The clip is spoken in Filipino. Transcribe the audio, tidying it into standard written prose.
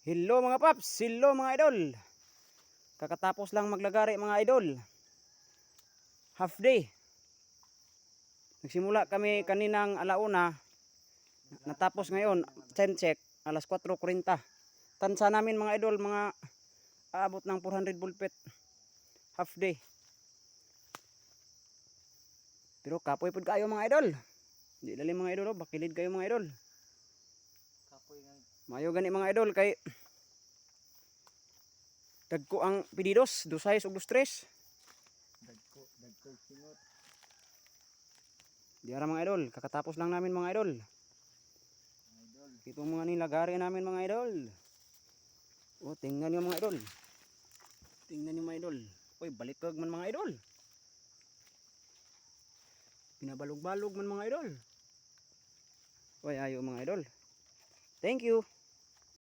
Hello mga paps, hello mga idol. Kakatapos lang maglagari mga idol. Half day. Nagsimula kami kaninang alauna. Natapos ngayon, time check, alas 4:40. Tansa namin mga idol, mga aabot ng 400 bulpet. Half day. Pero kapoy pod kayo mga idol. Di dali mga idol, bakilid kayo mga idol. Kapoy nga. Mayo gani mga idol kay dagko ang pedidos, 2 ug 3. Dagko singot. Di ara mga idol, kakatapos lang namin mga idol. Idol. Itong mga nilagari namin mga idol. Oh, tingnan niyo mga idol. Tingnan niyo mga idol. Uy, balikag man mga idol. Pinabalog-balog man mga idol. Uy, ayo mga idol. Thank you.